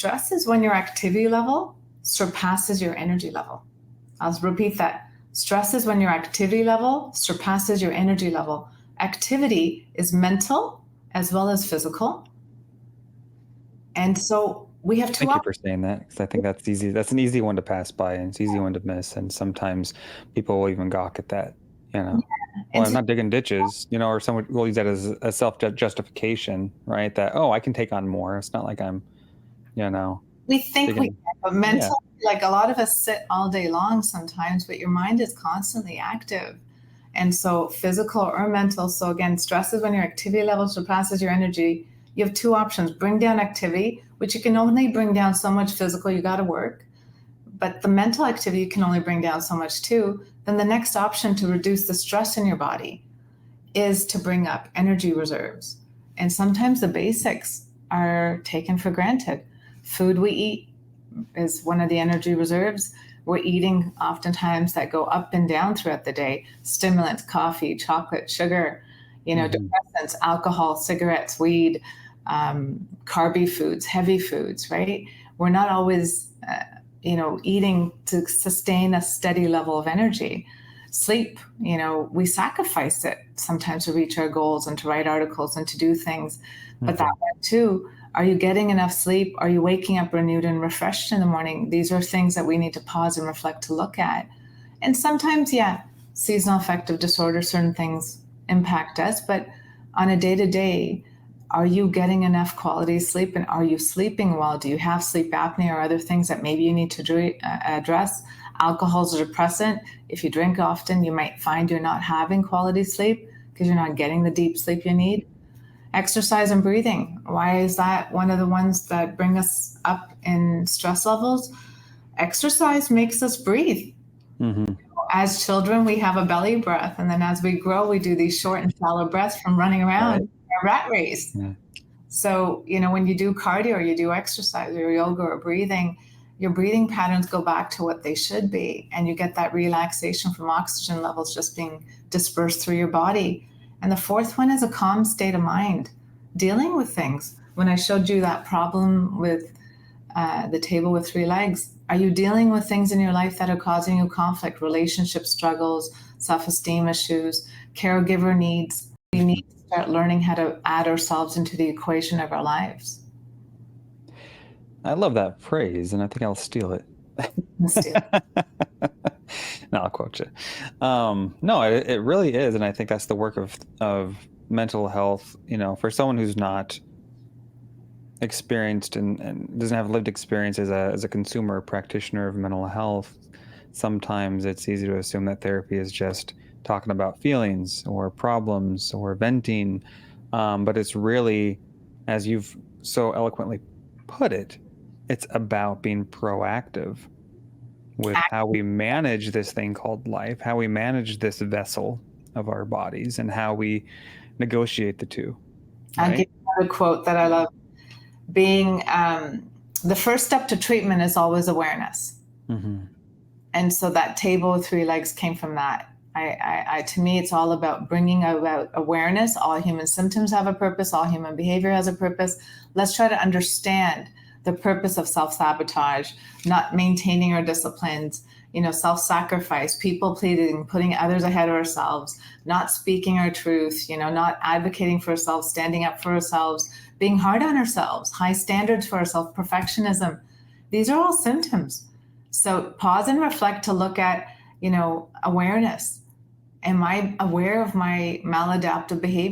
stress is when your activity level surpasses your energy level. I'll repeat that. Stress is when your activity level surpasses your energy level. Activity is mental as well as physical. And so we have two Thank you for saying that, because I think that's easy. That's an easy one to pass by, and it's an easy one to miss. And sometimes people will even gawk at that, Well, and I'm so not digging ditches, or someone will use that as a self-justification, right? That, oh, I can take on more. It's not like I'm, we think we digging. can, but Yeah. mentally, like a lot of us sit all day long sometimes, but your mind is constantly active. And so physical or mental. So again, stress is when your activity level surpasses your energy. You have two options: bring down activity, which you can only bring down so much physical, you got to work. But the mental activity you can only bring down so much too. Then the next option to reduce the stress in your body is to bring up energy reserves. And sometimes the basics are taken for granted. Food we eat is one of the energy reserves. We're eating oftentimes that go up and down throughout the day: stimulants, coffee, chocolate, sugar, depressants, alcohol, cigarettes, weed, carby foods, heavy foods, right? We're not always, eating to sustain a steady level of energy. Sleep, we sacrifice it sometimes to reach our goals and to write articles and to do things. But that one too, are you getting enough sleep? Are you waking up renewed and refreshed in the morning? These are things that we need to pause and reflect to look at. And sometimes, seasonal affective disorder, certain things impact us, but on a day-to-day, are you getting enough quality sleep, and are you sleeping well? Do you have sleep apnea or other things that maybe you need to address? Alcohol is a depressant. If you drink often, you might find you're not having quality sleep because you're not getting the deep sleep you need. Exercise and breathing. Why is that one of the ones that bring us up in stress levels? Exercise makes us breathe. Mm-hmm. As children, we have a belly breath, and then as we grow, we do these short and shallow breaths from running around Right. a rat race. Yeah. So, when you do cardio or you do exercise or yoga or breathing, your breathing patterns go back to what they should be, and you get that relaxation from oxygen levels just being dispersed through your body. And the fourth one is a calm state of mind, dealing with things. When I showed you that problem with the table with three legs, are you dealing with things in your life that are causing you conflict, relationship struggles, self-esteem issues, caregiver needs? We need to start learning how to add ourselves into the equation of our lives. I love that phrase, and I think I'll steal it. No, I'll quote you. No, it really is, and I think that's the work of mental health. For someone who's not experienced and doesn't have lived experience as a consumer or practitioner of mental health, sometimes it's easy to assume that therapy is just talking about feelings or problems or venting, but it's really, as you've so eloquently put it, it's about being proactive with how we manage this thing called life, how we manage this vessel of our bodies, and how we negotiate the two. I'll Right? give you another quote that I love. Being the first step to treatment is always awareness. Mm-hmm. And so that table with three legs came from that. To me, it's all about bringing about awareness. All human symptoms have a purpose. All human behavior has a purpose. Let's try to understand the purpose of self-sabotage, not maintaining our disciplines, self-sacrifice, people pleasing, putting others ahead of ourselves, not speaking our truth, not advocating for ourselves, standing up for ourselves, being hard on ourselves, high standards for ourselves, perfectionism. These are all symptoms. So pause and reflect to look at, awareness. Am I aware of my maladaptive behavior?